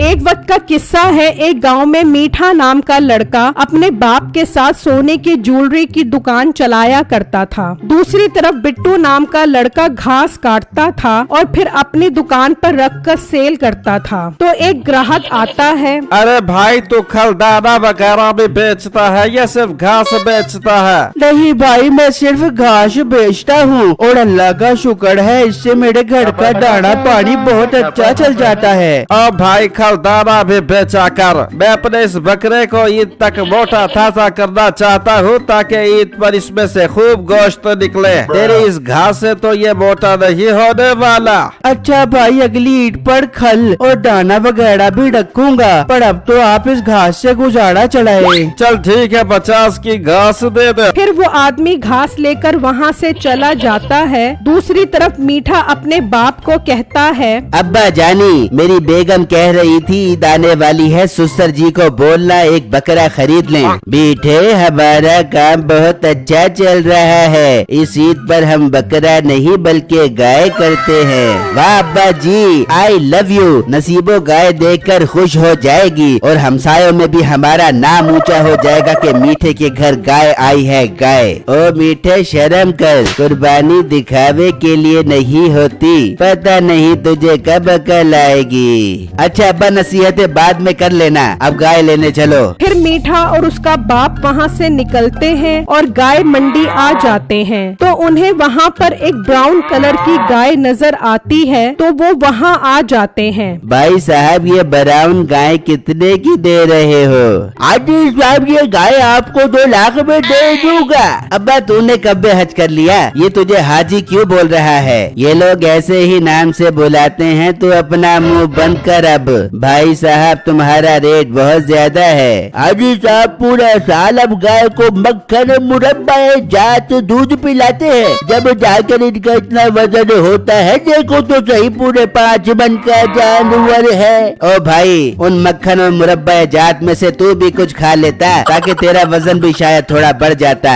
एक वक्त का किस्सा है। एक गांव में मीठा नाम का लड़का अपने बाप के साथ सोने की ज्वेलरी की दुकान चलाया करता था। दूसरी तरफ बिट्टू नाम का लड़का घास काटता था और फिर अपनी दुकान पर रखकर सेल करता था। तो एक ग्राहक आता है। अरे भाई तू खल दाना वगैरह भी बेचता है या सिर्फ घास बेचता है? नहीं भाई, मैं सिर्फ घास बेचता हूँ और अल्लाह का शुक्र है इससे मेरे घर का दाना पानी बहुत अच्छा चल जाता है। अब भाई खल दाना भी बेचा कर। मैं अपने इस बकरे को ईद तक मोटा ताजा करना चाहता हूँ ताकि ईद पर इसमें से खूब गोश्त निकले। तेरी इस घास से तो ये मोटा नहीं होने वाला। अच्छा भाई, अगली ईद पर खल और दाना वगैरह भी रखूंगा, पर अब तो आप इस घास से गुजारा चलाए। चल ठीक है, 50 की घास दे दे। फिर वो आदमी घास लेकर वहाँ से चला जाता है। दूसरी तरफ मीठा अपने बाप को कहता है, अब्बा जानी, मेरी बेगम कह रही थी ईद आने वाली है, सुसर जी को बोलना एक बकरा खरीद लें। बेटे हमारा काम बहुत अच्छा चल रहा है, इस ईद पर हम बकरा नहीं बल्कि गाय करते हैं। वाह अब्बा जी, आई लव यू। नसीबो गाय देखकर खुश हो जाएगी और हमसायों में भी हमारा नाम ऊंचा हो जाएगा कि मीठे के घर गाय आई है गाय। ओ मीठे शर्म कर, कुर्बानी दिखावे के लिए नहीं होती, पता नहीं तुझे कब अकल आएगी। अच्छा अब्बा, नसीहतें बाद में कर लेना, अब गाय लेने चलो। फिर मीठा और उसका बाप वहाँ से निकलते हैं और गाय मंडी आ जाते हैं। तो उन्हें वहाँ पर एक ब्राउन कलर की गाय नजर आती है, तो वो वहाँ आ जाते हैं। भाई साहब, ये ब्राउन गाय कितने की दे रहे हो? आजी साहब, ये गाय आपको 2 लाख में दे दूंगा। अब्बा तूने कब हज कर लिया? ये तुझे हाजी क्यों बोल रहा है? ये लोग ऐसे ही नाम से बुलाते हैं, तो अपना मुंह बंद कर। अब भाई साहब, तुम्हारा रेट बहुत ज्यादा है। हाजी साहब, पूरा साल अब गाय को मक्खन मुरब्बा जात दूध पिलाते हैं, जब जाकर इनका इतना वजन होता है, देखो तो सही, पूरे 5 मन का जानवर है। ओ भाई, उन मक्खन और मुरब्बा जात में से तू भी कुछ खा लेता ताकि तेरा वजन भी शायद थोड़ा बढ़ जाता।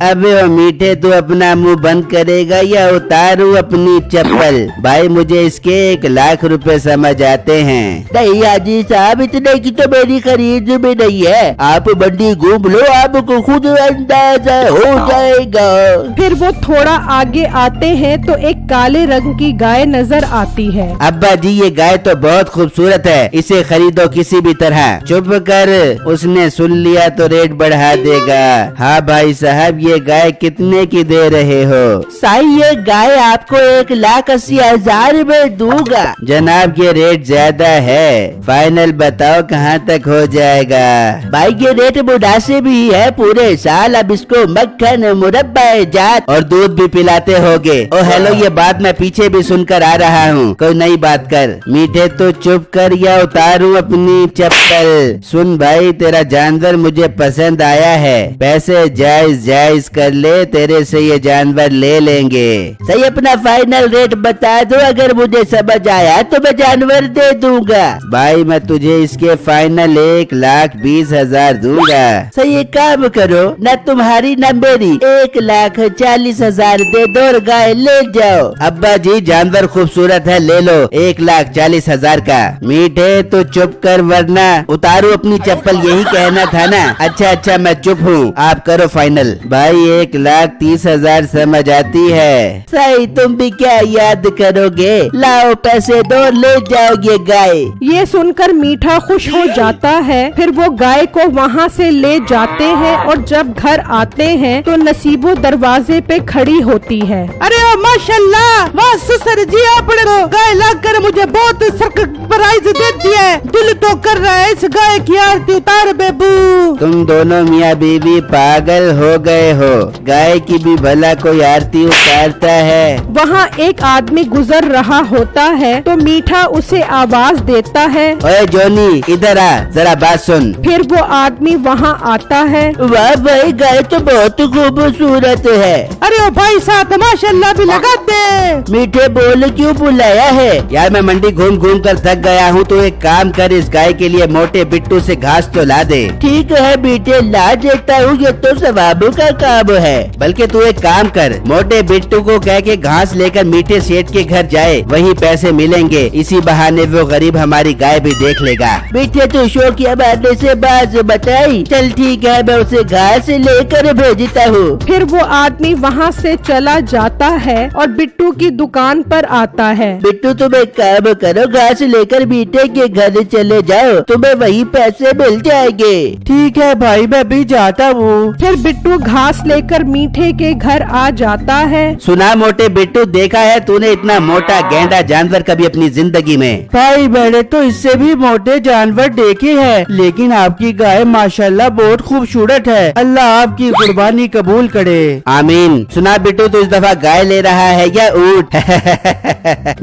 अबे ओ मीठे, तू अपना मुंह बंद करेगा या उतारू अपनी चप्पल? भाई मुझे इसके 1 लाख रुपए समझ आते हैं। नहीं हाजी साहब, इतने की तो मेरी खरीद में नहीं है, आप मंडी घूम लो, आपको खुद अंदाजा हो जाएगा। फिर वो थोड़ा आगे आते हैं तो एक काले रंग की गाय नजर आती है। अब्बा जी, ये गाय तो बहुत खूबसूरत है, इसे खरीदो किसी भी तरह। चुप कर, उसने सुन लिया तो रेट बढ़ा देगा। हाँ भाई साहब, ये गाय कितने की दे रहे हो? साई, ये गाय आपको 1,80,000 में दूंगा। जनाब, ये रेट ज्यादा है, फाइनल बताओ कहाँ तक हो जाएगा? भाई ये रेट मुनासिब ही है, पूरे साल अब इसको मक्खन मुरब्बा जात और दूध भी पिलाते होगे। ओ हेलो, ये बात मैं पीछे भी सुनकर आ रहा हूँ, कोई नई बात कर। मीठे तो चुप कर या उतारूं अपनी चप्पल? सुन भाई, तेरा जानवर मुझे पसंद आया है, पैसे जायज जायज कर ले, तेरे से ये जानवर ले लेंगे। सही, अपना फाइनल रेट बता दो, अगर मुझे समझ आया तो मैं जानवर दे दूंगा। भाई मैं तुझे इसके फाइनल 1,20,000 दूंगा। सही, एक काम करो, न तुम्हारी न मेरी, 1,40,000 दे दो और गाय ले जाओ। अब्बा जी, जानवर खूबसूरत है, ले लो 1,40,000 का। मीठे तो चुप कर वरना उतारू अपनी चप्पल, यही कहना था ना? अच्छा अच्छा, मैं चुप हूँ, आप करो फाइनल। भाई 1,30,000 समझ आती है। सही, तुम भी क्या याद करोगे? लाओ पैसे दो, ले जाओगे गाय। ये सुनकर मीठा खुश हो जाता है। फिर वो गाय को वहाँ से ले जाते हैं और जब घर आते हैं तो नसीबो दरवाजे पे खड़ी होती है। अरे माशाल्लाह, वाह सुसर जी, आपने तो गाय लाकर मुझे बहुत सरप्राइज दे दिया है, दिल तो कर रहा है इस गाय की आरती उतार बेबू। तुम दोनों मियाँ बीवी पागल हो गए हो, गाय की भी भला कोई आरती उतारता है? वहाँ एक आदमी गुजर रहा होता है तो मीठा उसे आवाज देता है, ओए जोनी, इधर आ, जरा बात सुन। फिर वो आदमी वहाँ आता है। वाह भाई, गाय तो बहुत खूबसूरत है। अरे ओ भाई साहब, माशाल्लाह भी लगाते। मीठे बोल क्यों बुलाया है? यार मैं मंडी घूम घूम कर थक गया हूँ, तो एक काम कर, इस गाय के लिए मोटे बिट्टू से घास तो ला दे। ठीक है बेटे, ला देता हूँ, ये तो सवाबों का काम है। बल्कि तू एक काम कर, मोटे बिट्टू को कह के घास लेकर मीठे सेठ के घर जाए, वही पैसे मिलेंगे, इसी बहाने बहाने वो गरीब हमारी गाय भी देख लेगा। बेटे तो शौकिया बांधने से बात बताई। चल ठीक है, मैं उसे घास लेकर भेजता हूँ। फिर वो आदमी वहाँ से चला जाता है और बिट्टू की दुकान पर आता है। बिट्टू तुम एक काम करो, घास लेकर मीठे के घर चले जाओ, तुम्हें वही पैसे मिल जाएंगे। ठीक है भाई, मैं भी जाता हूँ। फिर बिट्टू घास लेकर मीठे के घर आ जाता है। सुना मोटे बिट्टू, देखा है तूने इतना मोटा गेंडा जानवर कभी अपनी जिंदगी में? भाई मैंने तो इससे भी मोटे जानवर देखे हैं, लेकिन आपकी गाय माशाल्लाह बहुत खूबसूरत है। अल्लाह आपकी कुर्बानी कबूल करे। आमीन। सुना बिट्टू, तू इस दफा गाय ले रहा है या ऊँट?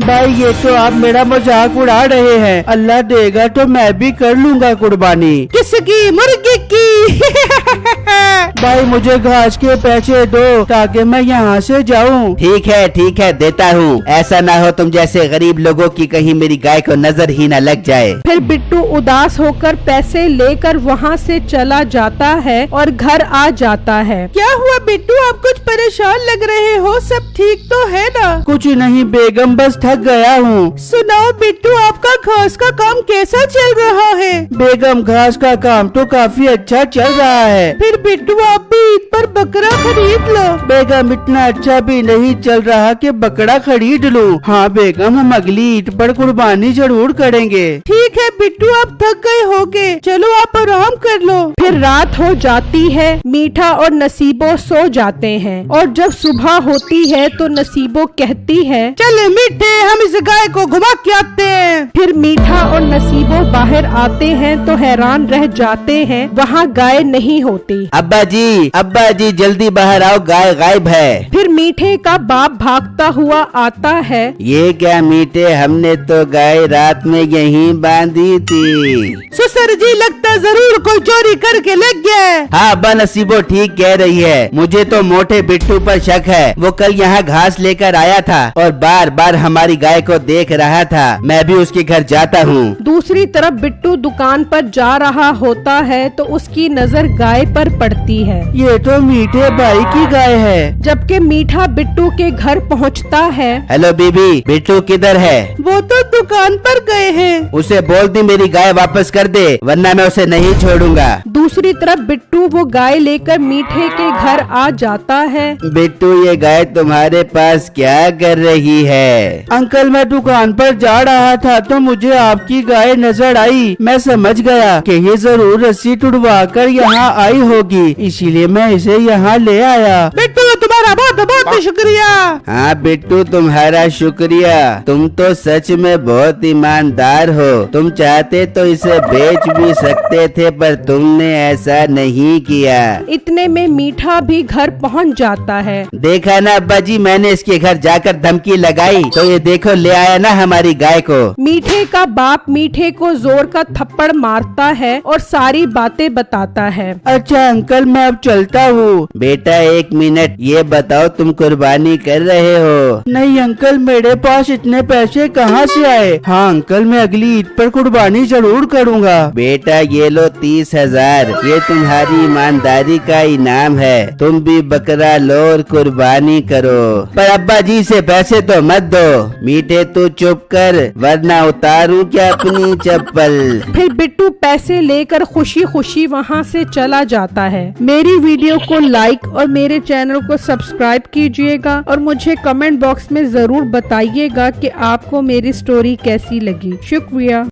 भाई ये तो आप मेरा मजाक उड़ा रहे हैं। अल्लाह देगा तो मैं भी कर लूँगा कुर्बानी। किसकी? मुर्गी की। भाई मुझे घास के पैसे दो ताकि मैं यहाँ से जाऊँ। ठीक है देता हूँ। ऐसा ना हो तुम जैसे गरीब लोगों की कहीं मेरी गाय को नजर ही न लग जाए। फिर बिट्टू उदास होकर पैसे लेकर वहाँ से चला जाता है और घर आ जाता है। क्या हुआ बिट्टू, आप कुछ परेशान लग रहे हो? सब ठीक तो है ना? कुछ नहीं बेगम, बस थक गया हूँ। सुनाओ बिट्टू, आपका घास का काम कैसा चल रहा है? बेगम घास का काम तो काफी अच्छा चल रहा है। फिर बिट्टू आप भी ईद पर बकरा खरीद लो। बेगम इतना अच्छा भी नहीं चल रहा कि बकरा खरीद लूं। हाँ बेगम, हम अगली ईद पर कुर्बानी जरूर करेंगे। ठीक है बिट्टू, आप थक गए होगे, चलो आप आराम कर लो। फिर रात हो जाती है। मीठा और नसीबो सो जाते हैं और जब सुबह होती है तो नसीबो कहती है, चले मीठे, हम इस गाय को घुमा के आते हैं। फिर मीठा और नसीबो बाहर आते हैं तो हैरान रह जाते हैं, वहाँ गाय नहीं होती। अब्बा जी जल्दी बाहर आओ, गाय गायब है। फिर मीठे का बाप भागता हुआ आता है। ये क्या मीठे, हमने तो गाय रात में यहीं बांधी थी। ससुर जी लगता जरूर कोई चोरी करके ले गया है। हाँ अब्बा, नसीबो ठीक कह रही है। मुझे तो मोटे बिट्टू पर शक है। वो कल यहाँ घास लेकर आया था और बार बार हमारी गाय को देख रहा था। मैं भी उसके घर जाता हूँ। दूसरी तरफ बिट्टू दुकान पर जा रहा होता है तो उसकी नजर गाय पर पड़ती है। ये तो मीठे भाई की गाय है। जबकि मीठा बिट्टू के घर पहुंचता है। हेलो बीबी, बिट्टू किधर है? वो तो दुकान पर गए हैं। उसे बोल दी मेरी गाय वापस कर दे, वरना मैं उसे नहीं छोड़ूंगा। दूसरी तरफ बिट्टू वो गाय लेकर मीठे के घर आ जाता है। बिट्टू, ये गाय तुम्हारे पास क्या कर रही है? अंकल मैं दुकान पर जा रहा था तो मुझे आपकी गाय नजर आई। मैं समझ गया कि ये जरूर रस्सी तुड़वा कर यहाँ आई होगी, इसीलिए मैं इसे यहाँ ले आया। बिट्टू तुम्हारा बहुत बहुत शुक्रिया। हाँ बिट्टू, तुम्हारा शुक्रिया। तुम तो सच में बहुत ईमानदार हो। तुम चाहते तो इसे बेच भी सकते थे, पर तुमने ऐसा नहीं किया। इतने में मीठा भी घर पहुंच जाता है। देखा ना अब्बा जी, मैंने इसके घर जाकर धमकी लगाई तो ये देखो ले आया ना हमारी गाय को। मीठे का बाप मीठे को जोर का थप्पड़ मारता है और सारी बातें बताता है। अच्छा अंकल, मैं अब चलता हूँ। बेटा एक मिनट, ये बताओ तुम कुर्बानी कर रहे हो? नहीं अंकल, मेरे पास इतने पैसे कहाँ से आए? हाँ अंकल, मैं अगली ईद पर कुर्बानी जरूर करूँगा। बेटा ये लो 30,000, ये तुम्हारी ईमानदारी का इनाम है। तुम भी बकरा लो और कुर्बानी करो। पर अब्बा जी से पैसे तो मत दो। मीठे तू चुप कर, वरना उतारूं क्या अपनी चप्पल। फिर बिट्टू पैसे लेकर खुशी खुशी वहाँ से चला जाता है। मेरी वीडियो को लाइक और मेरे चैनल को सब्सक्राइब कीजिएगा और मुझे कमेंट बॉक्स में जरूर बताइएगा कि आपको मेरी स्टोरी कैसी लगी। शुक्रिया।